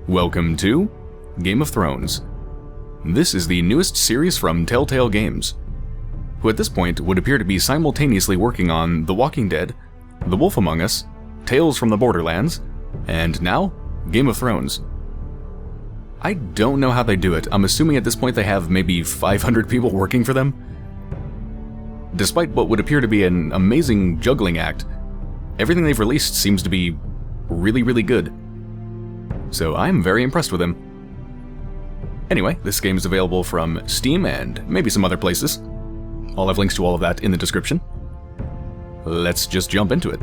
Welcome to Game of Thrones. This is the newest series from Telltale Games, who at this point would appear to be simultaneously working on The Walking Dead, The Wolf Among Us, Tales from the Borderlands, and now, Game of Thrones. I don't know how they do it. I'm assuming at this point they have maybe 500 people working for them. Despite what would appear to be an amazing juggling act, everything they've released seems to be really good. So I'm very impressed with him. Anyway, this game is available from Steam and maybe some other places. I'll have links to all of that in the description. Let's just jump into it.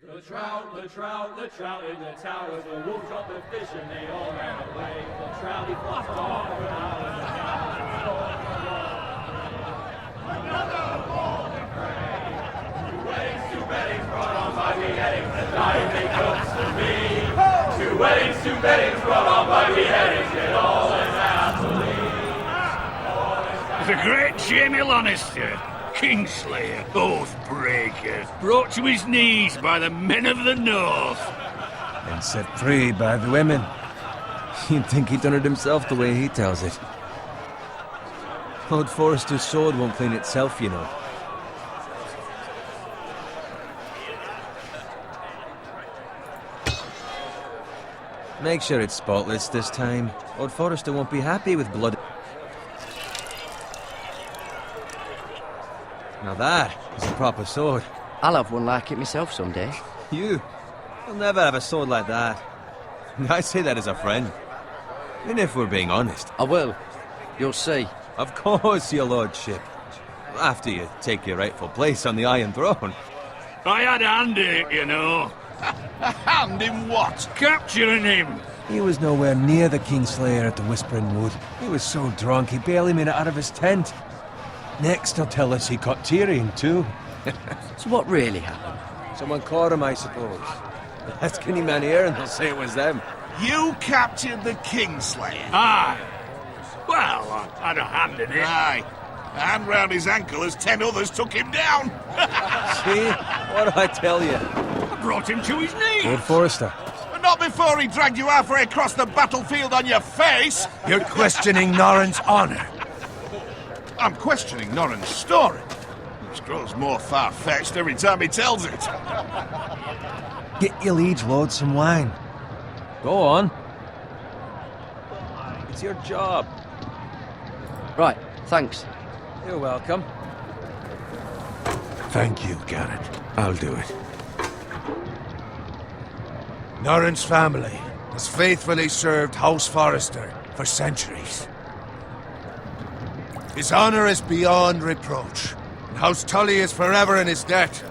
The trout in the towers, the wolves dropped the fish and they all ran away. The trout, he flopped off when I was another ball to prey. Two weddings brought on by beheadings, and dying they cooks for me. Two weddings brought on by beheadings, get all in happily. The great Jamie Lannister, Kingslayer, Oathbreaker, brought to his knees by the men of the North. And set free by the women. You'd think he'd done it himself the way he tells it. Old Forrester's sword won't clean itself, you know. Make sure it's spotless this time. Old Forrester won't be happy with blood. Now that is a proper sword. I'll have one like it myself someday. You'll never have a sword like that. I say that as a friend. And if we're being honest. I will. You'll see. Of course, your lordship. After you take your rightful place on the Iron Throne. I had a hand in it, you know. A hand in what? Capturing him. He was nowhere near the Kingslayer at the Whispering Wood. He was so drunk he barely made it out of his tent. Next, he'll tell us he caught Tyrion, too. So what really happened? Someone caught him, I suppose. Ask any man here and they'll say it was them. You captured the Kingslayer? Aye. Well, I had a hand in it. Aye. A hand round his ankle as 10 others took him down. See? What did I tell you? I brought him to his knees. Lord Forrester. But not before he dragged you halfway across the battlefield on your face. You're questioning Norrin's honor. I'm questioning Norrin's story, which grows more far-fetched every time he tells it. Get your liege lord some wine. Go on. It's your job. Right, thanks. You're welcome. Thank you, Garrett. I'll do it. Norrin's family has faithfully served House Forrester for centuries. His honor is beyond reproach, and House Tully is forever in his debt.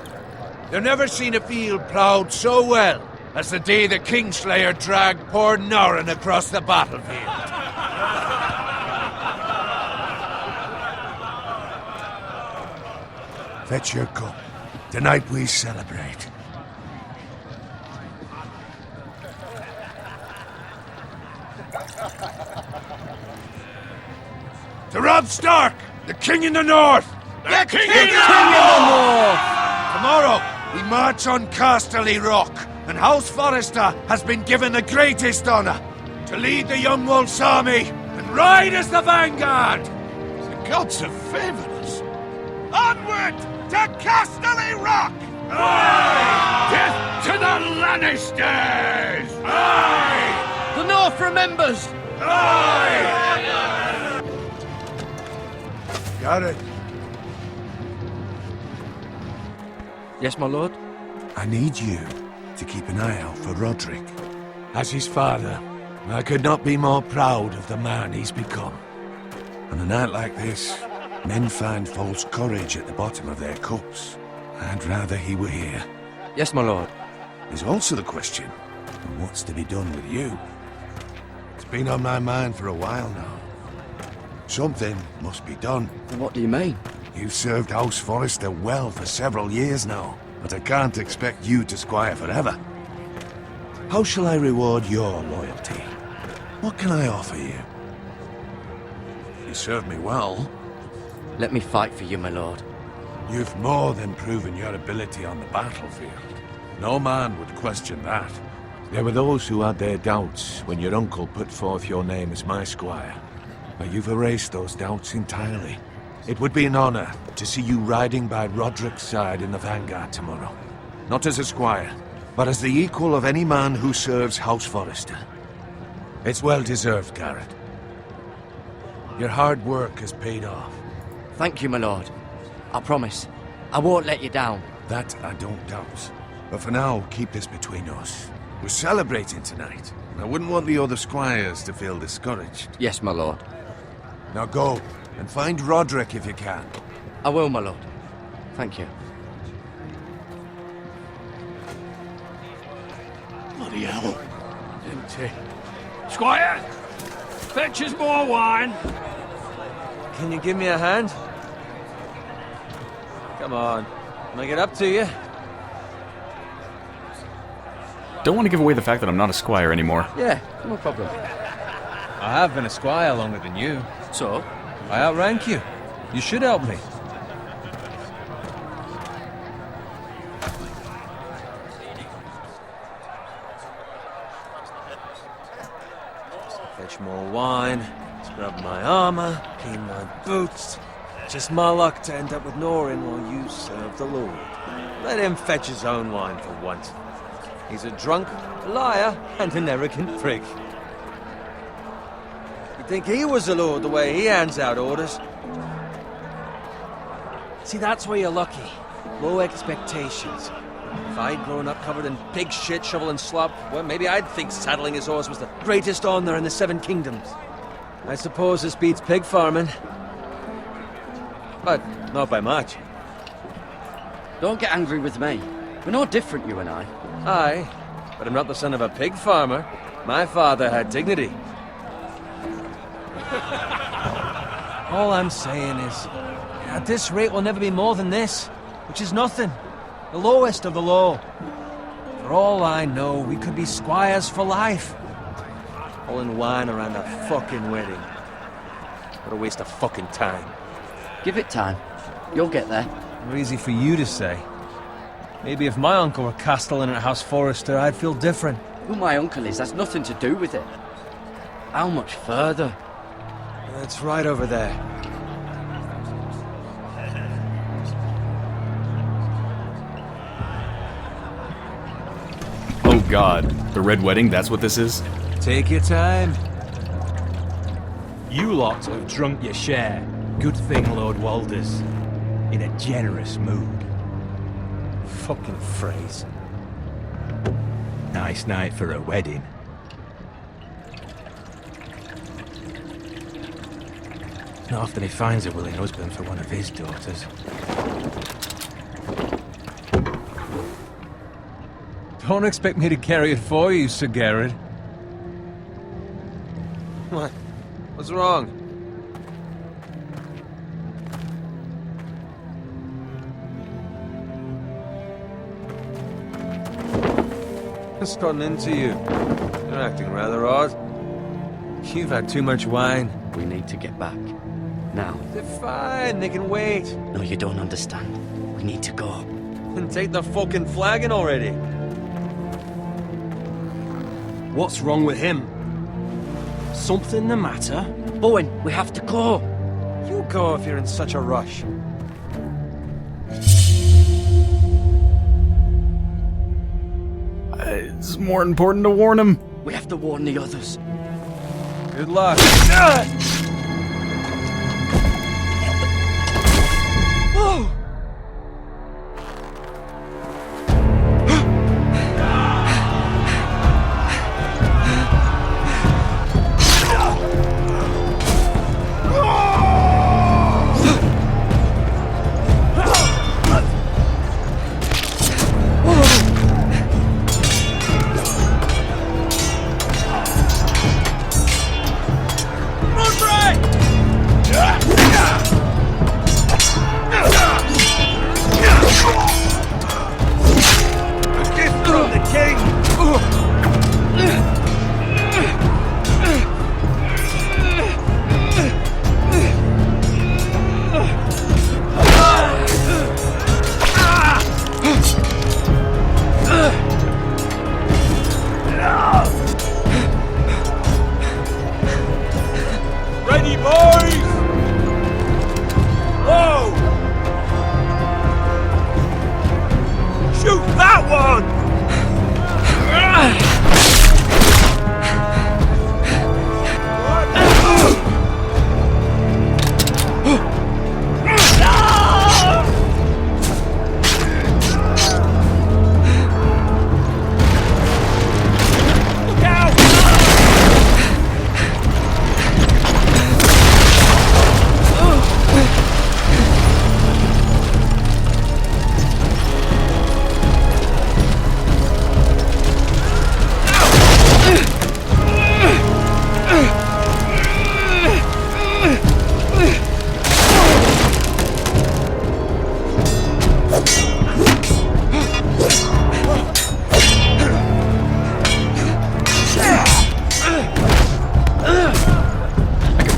They've never seen a field ploughed so well as the day the Kingslayer dragged poor Norrin across the battlefield. Fetch your cup. Tonight we celebrate. To Robb Stark, the King in the North! The King in the North! Tomorrow, we march on Casterly Rock, and House Forrester has been given the greatest honor to lead the Young Wolf's army and ride as the vanguard! The gods have favored us. Onward to Casterly Rock! Aye! Death to the Lannisters! Aye! The North remembers! Aye! Garrett, Yes, my lord? I need you to keep an eye out for Roderick. As his father, I could not be more proud of the man he's become. On a night like this, Men find false courage at the bottom of their cups. I'd rather he were here. Yes, my lord. There's also the question, what's to be done with you? It's been on my mind for a while now. Something must be done. What do you mean? You've served House Forrester well for several years now, but I can't expect you to squire forever. How shall I reward your loyalty? What can I offer you? You served me well. Let me fight for you, my lord. You've more than proven your ability on the battlefield. No man would question that. There were those who had their doubts when your uncle put forth your name as my squire. But you've erased those doubts entirely. It would be an honor to see you riding by Roderick's side in the vanguard tomorrow. Not as a squire, but as the equal of any man who serves House Forrester. It's well deserved, Garrett. Your hard work has paid off. Thank you, my lord. I promise. I won't let you down. That I don't doubt. But for now, keep this between us. We're celebrating tonight. I wouldn't want the other squires to feel discouraged. Yes, my lord. Now go, and find Roderick if you can. I will, my lord. Thank you. Bloody hell. Empty. Squire! Fetch us more wine! Can you give me a hand? Come on. Can I get up to you? Don't want to give away the fact that I'm not a squire anymore. Yeah, no problem. I have been a squire longer than you. So? I outrank you. You should help me. Fetch more wine, scrub my armor, clean my boots. Just my luck to end up with Norin while you serve the Lord. Let him fetch his own wine for once. He's a drunk, a liar, and an arrogant prick. You'd think he was the Lord the way he hands out orders. See, that's where you're lucky. Low expectations. If I'd grown up covered in pig shit, shovel and slop, well, maybe I'd think saddling his horse was the greatest honor in the Seven Kingdoms. I suppose this beats pig farming. But not by much. Don't get angry with me. We're no different, you and I. Aye, but I'm not the son of a pig farmer. My father had dignity. All I'm saying is, at this rate we'll never be more than this, which is nothing. The lowest of the low. For all I know, we could be squires for life. Pulling wine around a fucking wedding. What a waste of fucking time. Give it time. You'll get there. Not easy for you to say. Maybe if my uncle were castellan at House Forrester, I'd feel different. Who my uncle is has nothing to do with it. How much further? It's right over there. Oh god, the Red Wedding, that's what this is? Take your time. You lot have drunk your share. Good thing Lord Walder's in a generous mood. Fucking phrase. Nice night for a wedding. Not often he finds a willing husband for one of his daughters. Don't expect me to carry it for you, Sir Garrett. What? What's wrong? What's gotten into you? You're acting rather odd. You've had too much wine. We need to get back. Now. They're fine, they can wait. No, you don't understand. We need to go. And take the fucking flagon already. What's wrong with him? Something the matter? Bowen, we have to go. You go if you're in such a rush. It's more important to warn him. We have to warn the others. Good luck. Oh!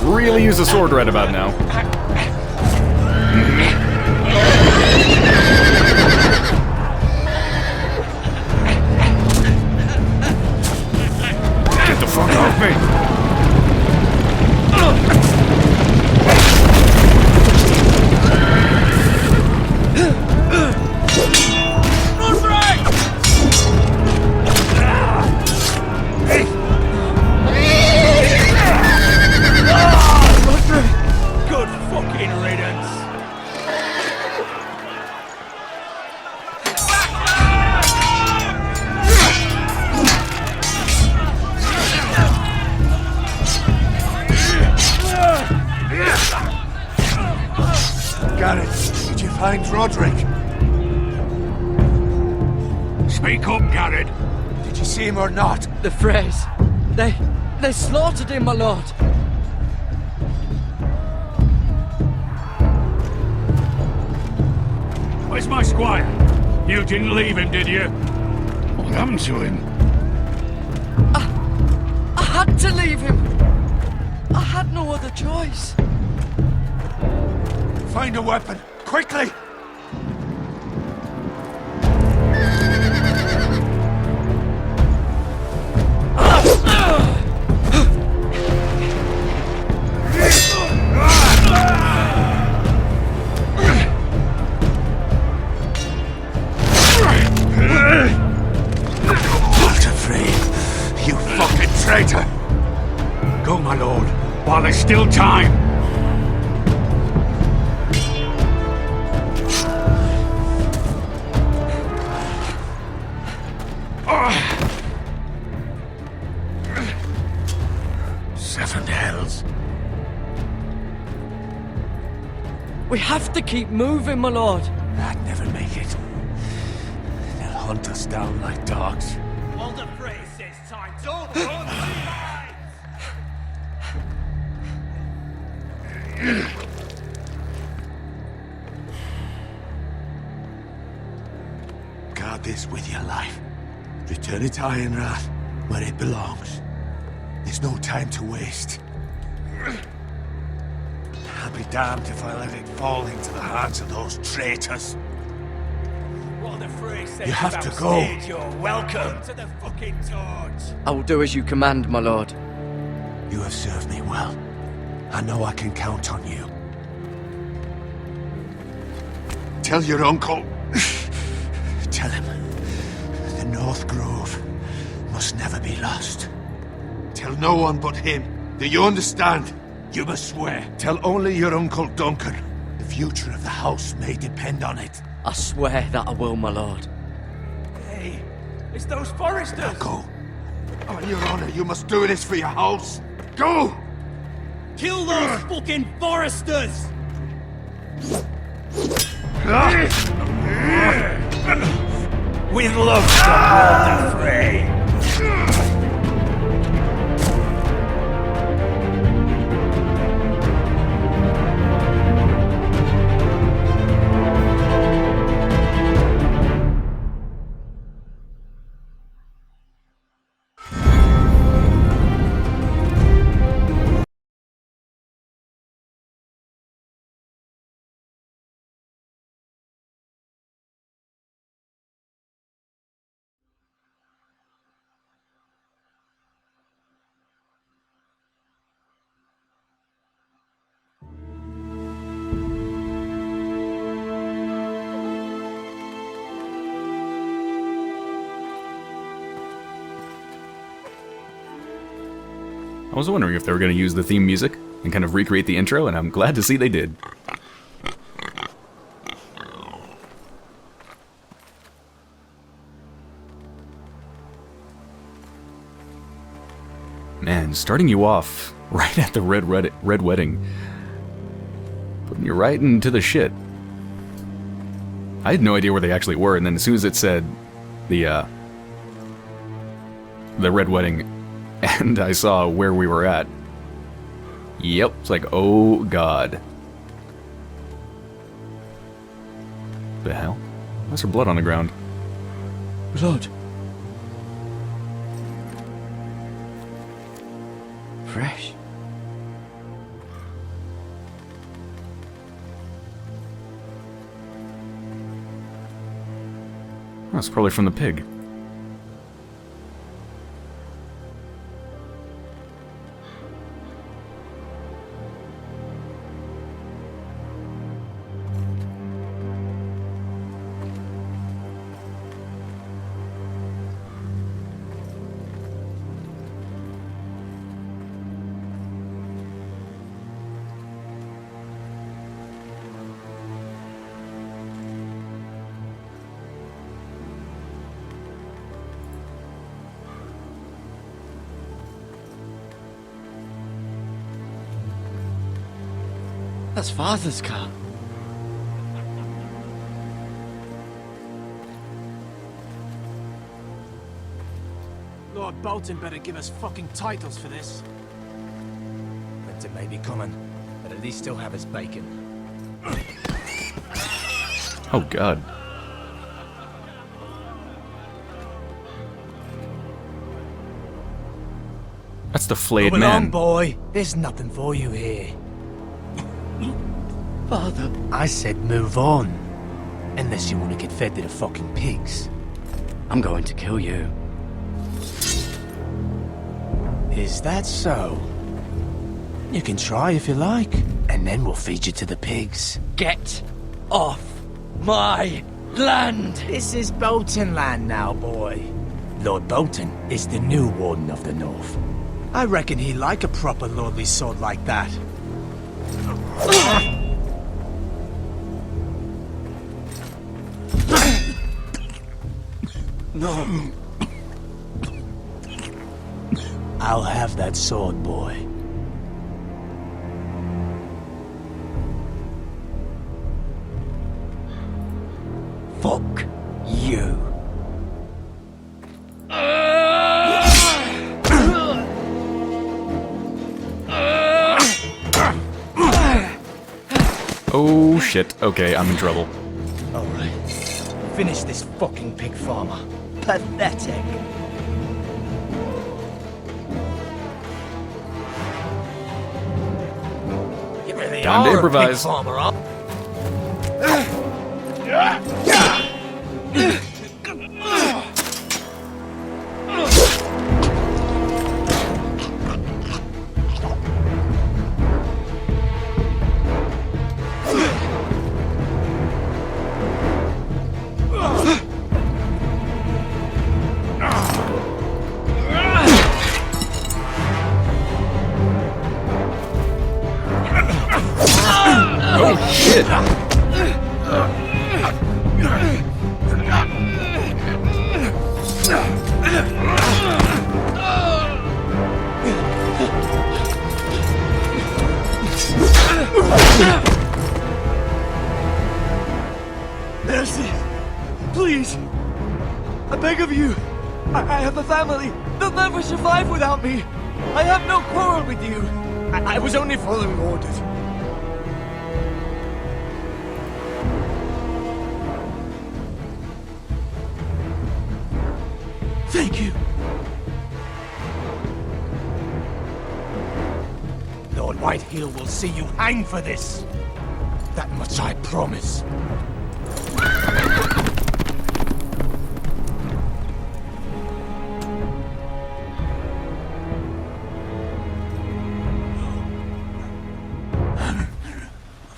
Really use a sword right about now. Get the fuck off me! Good fucking riddance. Garrett, did you find Roderick? Speak up, Garrett. Did you see him or not? The Freys. They slaughtered him, my lord. Where's my squire? You didn't leave him, did you? What happened to him? I had to leave him. I had no other choice. Find a weapon, quickly! You fucking traitor! Go, my lord, while there's still time. Seven hells. We have to keep moving, my lord. I'd never make it. They'll hunt us down like dogs. All the phrase says time. Don't run! Guard this with your life. Return it to Ironrath, where it belongs. There's no time to waste. I'll be damned if I let it fall into the hands of those traitors. What the phrase says You have to about go. stage, you're welcome to the fucking torch. I will do as you command, my lord. You have served me well. I know I can count on you. Tell your uncle. Tell him. The North Grove must never be lost. Tell no one but him. Do you understand? You must swear. Tell only your Uncle Duncan. The future of the house may depend on it. I swear that I will, my lord. Hey, it's those Forresters. Now go. On your honor, you must do this for your house. Go! Kill those fucking Forresters. With love from Lord the Frey. I was wondering if they were going to use the theme music and kind of recreate the intro, and I'm glad to see they did. Man, starting you off right at the red wedding. Putting you right into the shit. I had no idea where they actually were, and then as soon as it said the red wedding, and I saw where we were at, yep, it's like, oh god. The hell? Why's there blood on the ground? Blood. Fresh. That's probably from the pig. That's Father's car. Lord Bolton better give us fucking titles for this. Winter may be coming, but at least still have his bacon. Oh god. That's the flayed Moving man. on, boy. There's nothing for you here. Father. I said move on. Unless you want to get fed to the fucking pigs. I'm going to kill you. Is that so? You can try if you like, and then we'll feed you to the pigs. Get off my land! This is Bolton land now, boy. Lord Bolton is the new Warden of the North. I reckon he'd like a proper lordly sword like that. No. I'll have that sword, boy. Fuck you. Oh shit. Okay, I'm in trouble. Alright. Finish this fucking pig farmer. Pathetic. You really Time to are improvise. a pig farmer, huh? Oh shit! Mercy! Please! I beg of you! I have a family! They'll never survive without me! I have no quarrel with you! I was only following orders. Thank you! Lord Whitehill will see you hang for this. That much I promise.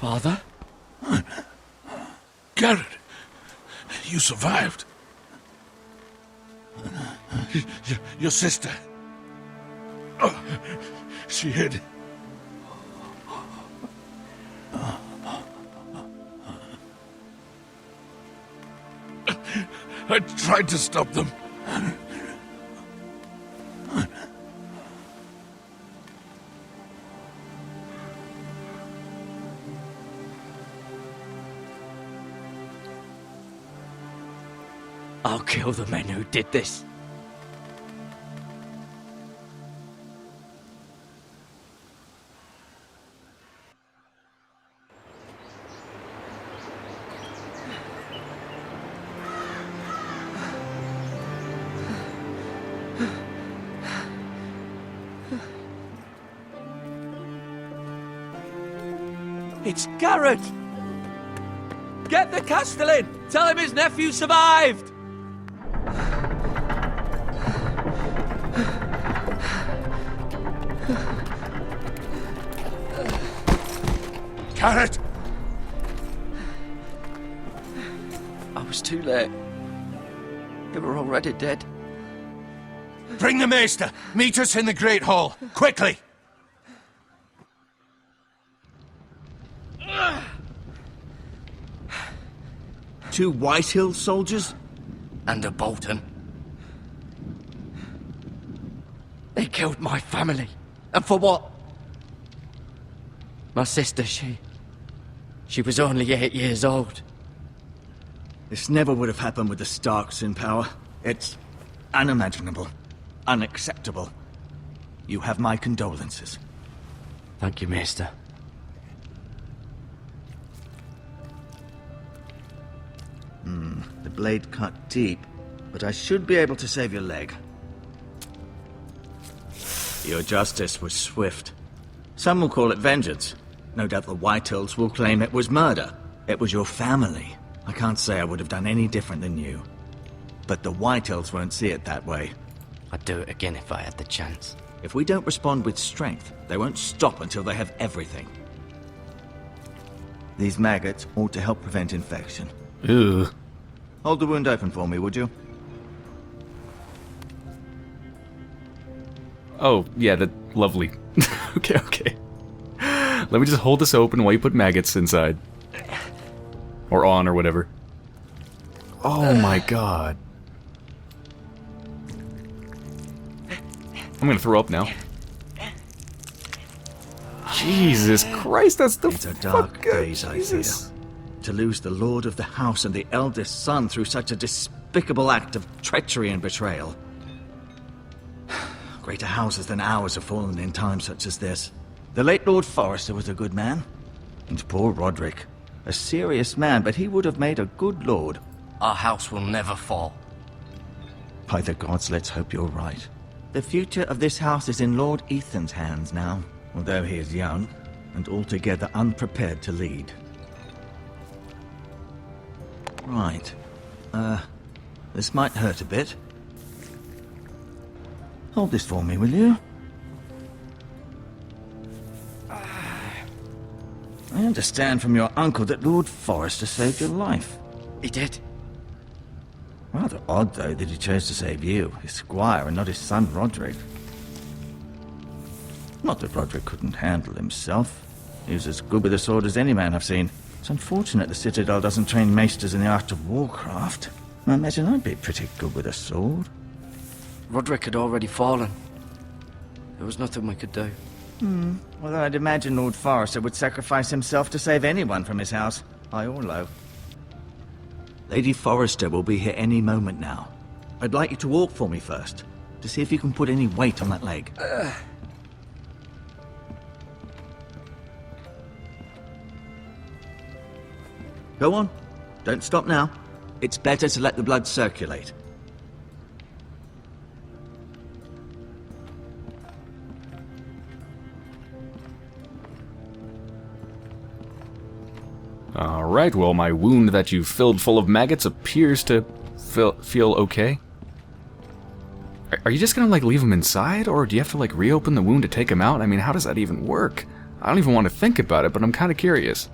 Father? Garrett, you survived. Your sister. Oh, She hid. I tried to stop them. I'll kill the men who did this. It's Garrett! Get the Castellan! Tell him his nephew survived! Garrett! I was too late. They were already dead. Bring the Maester! Meet us in the Great Hall! Quickly! Two Whitehill soldiers? And a Bolton. They killed my family. And for what? My sister, she was only 8 years old. This never would have happened with the Starks in power. It's unimaginable. Unacceptable. You have my condolences. Thank you, Maester. The blade cut deep, but I should be able to save your leg. Your justice was swift. Some will call it vengeance. No doubt the Whitehills will claim it was murder. It was your family. I can't say I would have done any different than you. But the Whitehills won't see it that way. I'd do it again if I had the chance. If we don't respond with strength, they won't stop until they have everything. These maggots ought to help prevent infection. Ugh. Hold the wound open for me, would you? Oh, yeah, that lovely. Okay. Let me just hold this open while you put maggots inside. Or on, or whatever. Oh my god. I'm gonna throw up now. Jesus Christ, that's the These are dark fuck- days, I fear. To lose the lord of the house and the eldest son through such a despicable act of treachery and betrayal. Greater houses than ours have fallen in times such as this. The late Lord Forrester was a good man. And poor Roderick. A serious man, but he would have made a good lord. Our house will never fall. By the gods, let's hope you're right. The future of this house is in Lord Ethan's hands now, although he is young and altogether unprepared to lead. Right. This might hurt a bit. Hold this for me, will you? I understand from your uncle that Lord Forrester saved your life. He did. Rather odd, though, that he chose to save you, his squire, and not his son Roderick. Not that Roderick couldn't handle himself. He was as good with a sword as any man I've seen. It's unfortunate the Citadel doesn't train maesters in the art of warcraft. I imagine I'd be pretty good with a sword. Roderick had already fallen. There was nothing we could do. Well, I'd imagine Lord Forrester would sacrifice himself to save anyone from his house, high or low. Lady Forrester will be here any moment now. I'd like you to walk for me first, to see if you can put any weight on that leg. Go on. Don't stop now. It's better to let the blood circulate. Alright, well, my wound that you filled full of maggots appears to feel okay. Are you just gonna, like, leave them inside? Or do you have to, like, reopen the wound to take them out? I mean, how does that even work? I don't even want to think about it, but I'm kind of curious.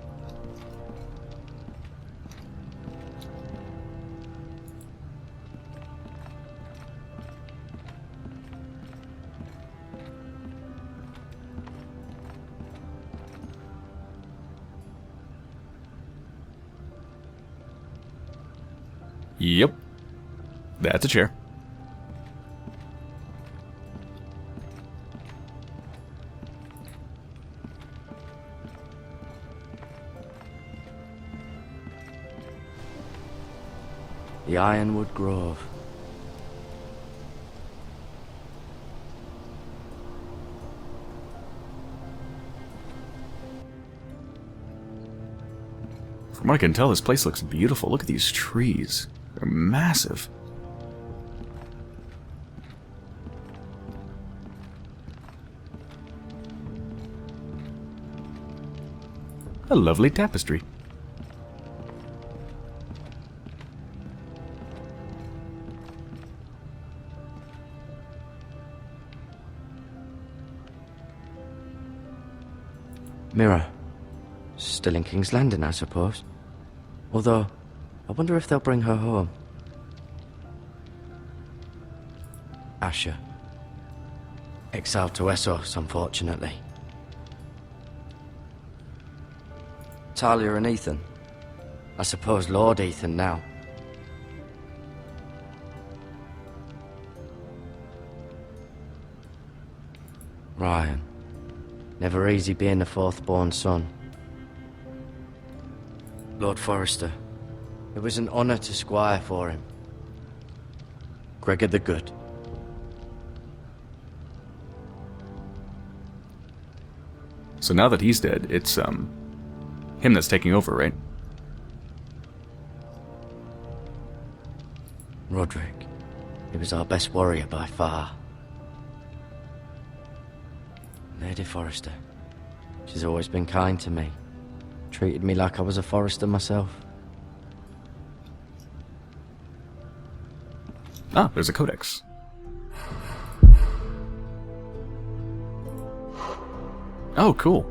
Yep. That's a chair. The Ironwood Grove. From what I can tell, this place looks beautiful. Look at these trees. They're massive. A lovely tapestry. Mirror. Still in King's Landing, I suppose. Although, I wonder if they'll bring her home. Asher. Exiled to Westeros, unfortunately. Talia and Ethan. I suppose Lord Ethan now. Ryan. Never easy being the fourth-born son. Lord Forrester. It was an honor to squire for him. Gregor the Good. So now that he's dead, it's, him that's taking over, right? Roderick. He was our best warrior by far. Lady Forrester. She's always been kind to me. Treated me like I was a Forrester myself. Ah, there's a codex. Oh, cool.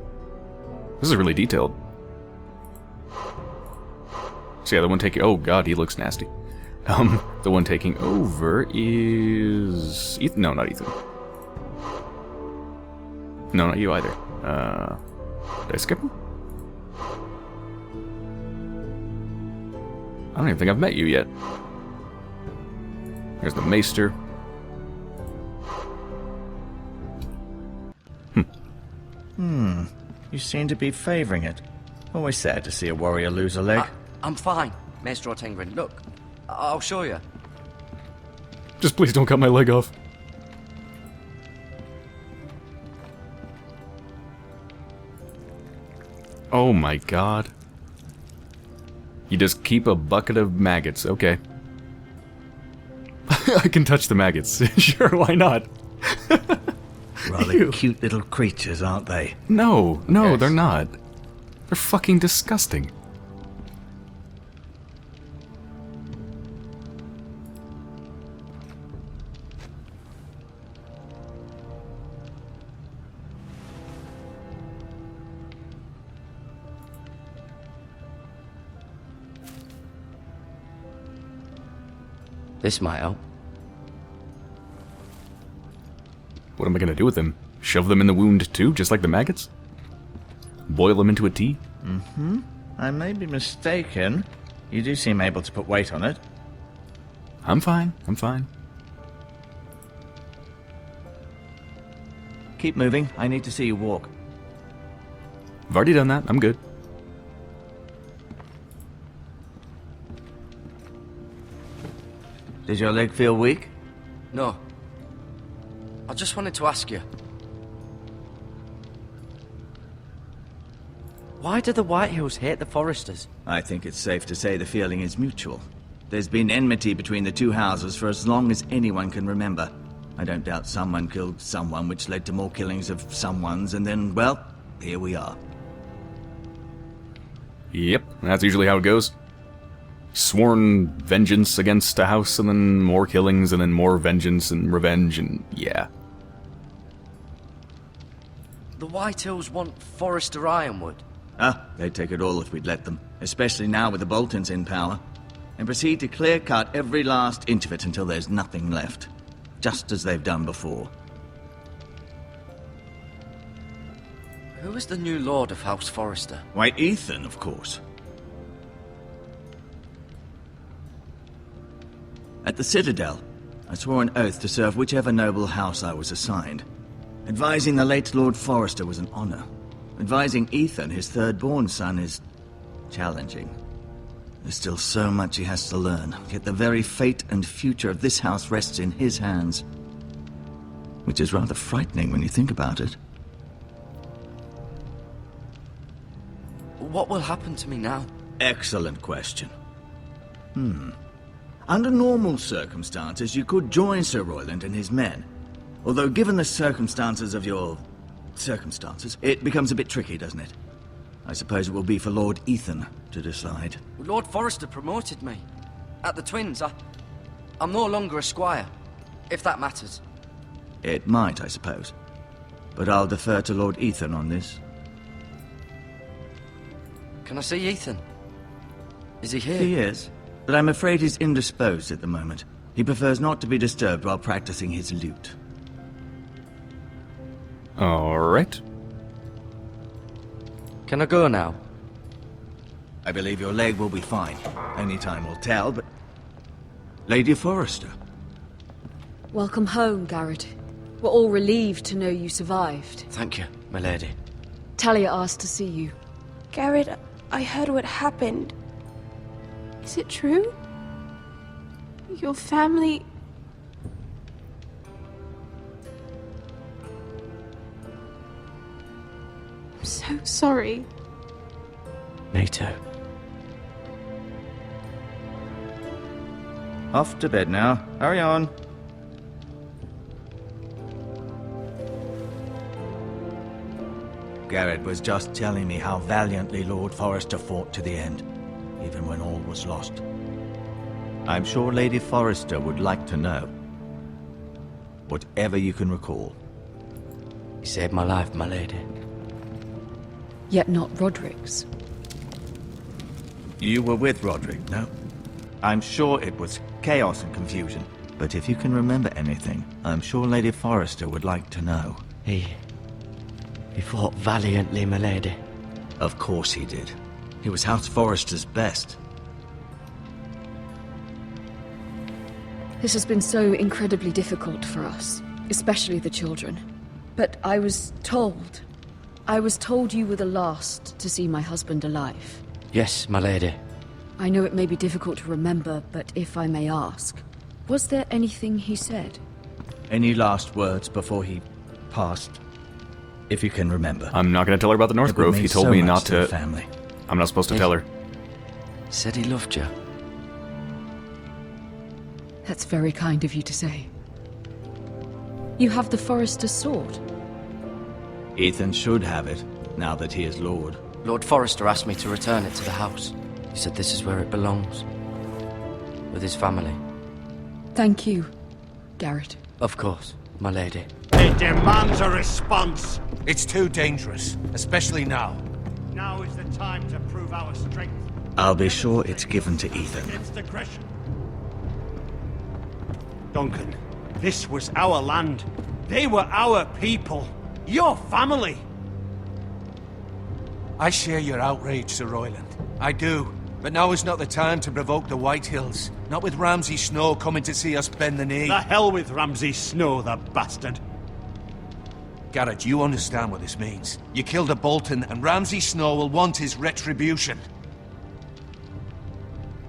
This is really detailed. So yeah, the one taking... Oh god, he looks nasty. The one taking over is... Ethan? No, not Ethan. No, not you either. Did I skip him? I don't even think I've met you yet. There's the Maester. You seem to be favoring it. Always sad to see a warrior lose a leg. I'm fine, Maester Ortengrin. Look, I'll show you. Just please don't cut my leg off. Oh my god. You just keep a bucket of maggots, okay. I can touch the maggots. Sure, why not? Rather Ew. cute little creatures, aren't they? No, Yes. they're not. They're fucking disgusting. This might help. What am I gonna do with them? Shove them in the wound too, just like the maggots? Boil them into a tea? I may be mistaken. You do seem able to put weight on it. I'm fine, I'm fine. Keep moving. I need to see you walk. I've already done that, I'm good. Does your leg feel weak? No. I just wanted to ask you. Why do the Whitehills hate the Forresters? I think it's safe to say the feeling is mutual. There's been enmity between the two houses for as long as anyone can remember. I don't doubt someone killed someone, which led to more killings of someones, and then, well, here we are. Yep, that's usually how it goes. Sworn vengeance against a house, and then more killings, and then more vengeance and revenge, and yeah. The Whitehills want Forrester Ironwood. They'd take it all if we'd let them, especially now with the Boltons in power, and proceed to clear-cut every last inch of it until there's nothing left, just as they've done before. Who is the new Lord of House Forrester? Why, Ethan, of course. At the Citadel, I swore an oath to serve whichever noble house I was assigned. Advising the late Lord Forrester was an honor. Advising Ethan, his third-born son, is challenging. There's still so much he has to learn, yet the very fate and future of this house rests in his hands. Which is rather frightening when you think about it. What will happen to me now? Excellent question. Under normal circumstances, you could join Sir Royland and his men. Although given the circumstances of your... circumstances, it becomes a bit tricky, doesn't it? I suppose it will be for Lord Ethan to decide. Lord Forrester promoted me. At the Twins, I'm no longer a squire, if that matters. It might, I suppose. But I'll defer to Lord Ethan on this. Can I see Ethan? Is he here? He is, but I'm afraid he's indisposed at the moment. He prefers not to be disturbed while practicing his lute. Alright. Can I go now? I believe your leg will be fine. Only time will tell, but... Lady Forrester. Welcome home, Garrett. We're all relieved to know you survived. Thank you, my lady. Talia asked to see you. Garrett, I heard what happened. Is it true? Your family... I'm so sorry. Me too. Off to bed now. Hurry on. Garrett was just telling me how valiantly Lord Forrester fought to the end, even when all was lost. I'm sure Lady Forrester would like to know. Whatever you can recall. You saved my life, my lady. Yet not Roderick's. You were with Roderick, no? I'm sure it was chaos and confusion. But if you can remember anything, I'm sure Lady Forrester would like to know. He fought valiantly, my lady. Of course he did. He was House Forrester's best. This has been so incredibly difficult for us, especially the children. But I was told you were the last to see my husband alive. Yes, my lady. I know it may be difficult to remember, but if I may ask, was there anything he said? Any last words before he passed? If you can remember. I'm not going to tell her about the North It would Grove. mean He told so me much not to the to... family. I'm not supposed to tell her. Said he loved you. That's very kind of you to say. You have the Forrester's sword. Ethan should have it, now that he is Lord. Lord Forrester asked me to return it to the house. He said this is where it belongs. With his family. Thank you, Garrett. Of course, my lady. It demands a response. It's too dangerous, especially now. Now is the time to prove our strength. I'll be sure it's given to Ethan. Against aggression. Duncan, this was our land. They were our people. Your family. I share your outrage, Sir Royland. I do. But now is not the time to provoke the White Hills. Not with Ramsay Snow coming to see us bend the knee. The hell with Ramsay Snow, the bastard. Garrett, you understand what this means. You killed a Bolton, and Ramsay Snow will want his retribution.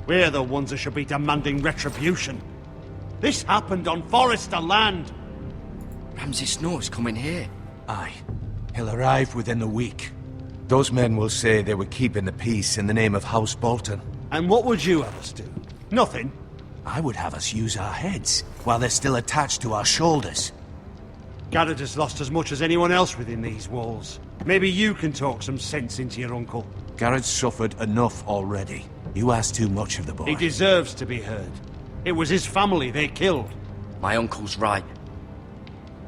We're the ones that should be demanding retribution. This happened on Forrester land. Ramsay Snow is coming here. Aye. He'll arrive within a week. Those men will say they were keeping the peace in the name of House Bolton. And what would you have us do? Nothing. I would have us use our heads, while they're still attached to our shoulders. Garrett has lost as much as anyone else within these walls. Maybe you can talk some sense into your uncle. Garrett's suffered enough already. You ask too much of the boy. He deserves to be heard. It was his family they killed. My uncle's right.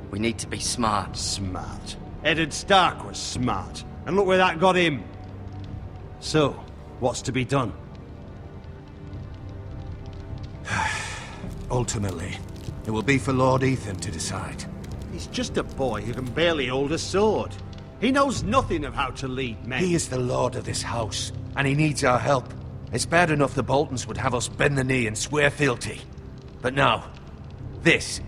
We need to be smart. Smart. Eddard Stark was smart. And look where that got him. So, what's to be done? Ultimately, it will be for Lord Ethan to decide. He's just a boy who can barely hold a sword. He knows nothing of how to lead men. He is the lord of this house, and he needs our help. It's bad enough the Boltons would have us bend the knee and swear fealty. But now, this.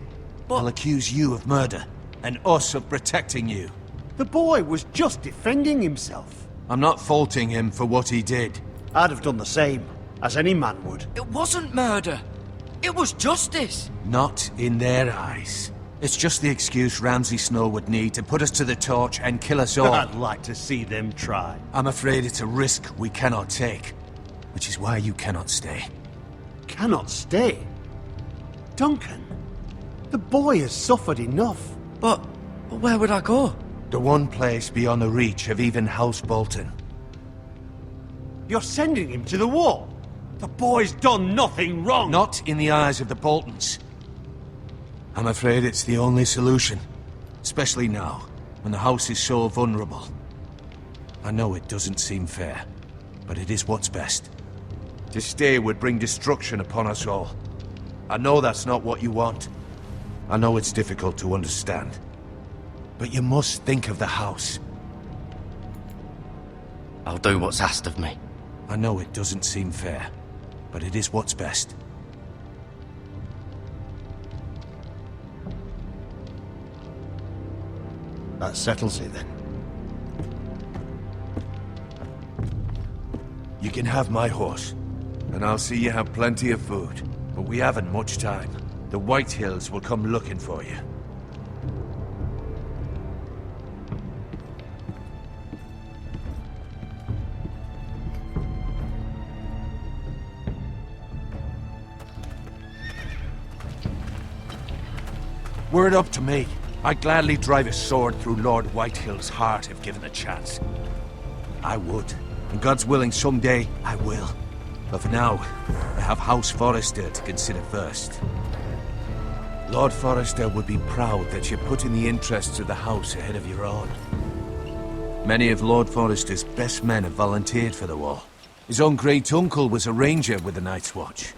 I'll accuse you of murder, and us of protecting you. The boy was just defending himself. I'm not faulting him for what he did. I'd have done the same, as any man would. It wasn't murder. It was justice. Not in their eyes. It's just the excuse Ramsay Snow would need to put us to the torch and kill us all. I'd like to see them try. I'm afraid it's a risk we cannot take, which is why you cannot stay. Cannot stay? Duncan, the boy has suffered enough. But where would I go? The one place beyond the reach of even House Bolton. You're sending him to the wall. The boy's done nothing wrong. Not in the eyes of the Boltons. I'm afraid it's the only solution. Especially now, when the house is so vulnerable. I know it doesn't seem fair, but it is what's best. To stay would bring destruction upon us all. I know that's not what you want. I know it's difficult to understand. But you must think of the house. I'll do what's asked of me. I know it doesn't seem fair, but it is what's best. That settles it then. You can have my horse, and I'll see you have plenty of food. But we haven't much time. The White Hills will come looking for you. Were it up to me, I'd gladly drive a sword through Lord Whitehill's heart if given the chance. I would. And God's willing, someday I will. But for now, I have House Forrester to consider first. Lord Forrester would be proud that you're putting the interests of the house ahead of your own. Many of Lord Forrester's best men have volunteered for the war. His own great-uncle was a ranger with the Night's Watch.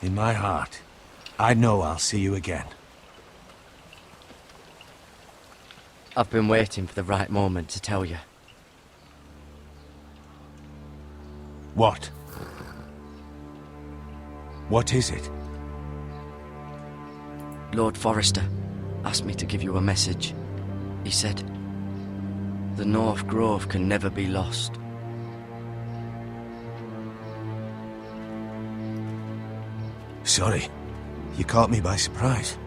In my heart, I know I'll see you again. I've been waiting for the right moment to tell you. What? What is it? Lord Forrester asked me to give you a message. He said, the North Grove can never be lost. Sorry, you caught me by surprise.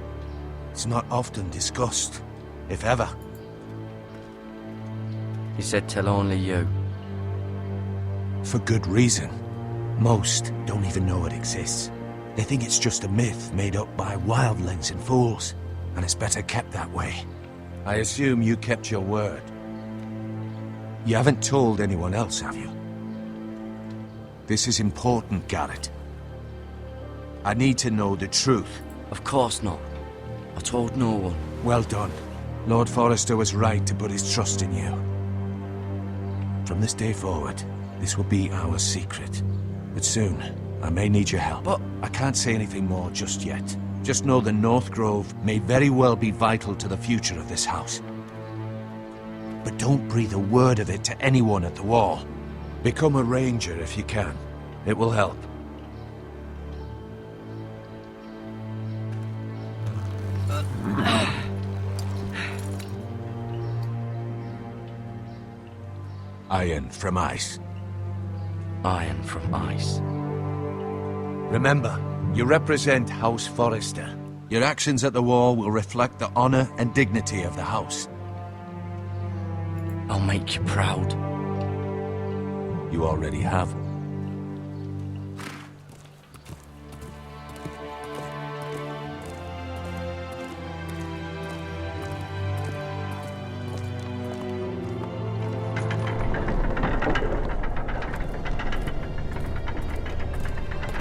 It's not often discussed, if ever. He said tell only you. For good reason. Most don't even know it exists. They think it's just a myth made up by wildlings and fools, and it's better kept that way. I assume you kept your word. You haven't told anyone else, have you? This is important, Garrett. I need to know the truth. Of course not. I told no one. Well done. Lord Forrester was right to put his trust in you. From this day forward, this will be our secret. But soon, I may need your help. But I can't say anything more just yet. Just know the North Grove may very well be vital to the future of this house. But don't breathe a word of it to anyone at the wall. Become a ranger if you can. It will help. Iron from ice. Iron from ice. Remember, you represent House Forrester. Your actions at the war will reflect the honor and dignity of the house. I'll make you proud. You already have.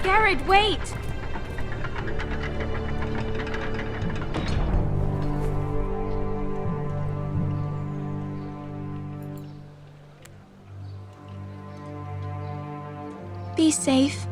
Garrett, wait! Be safe.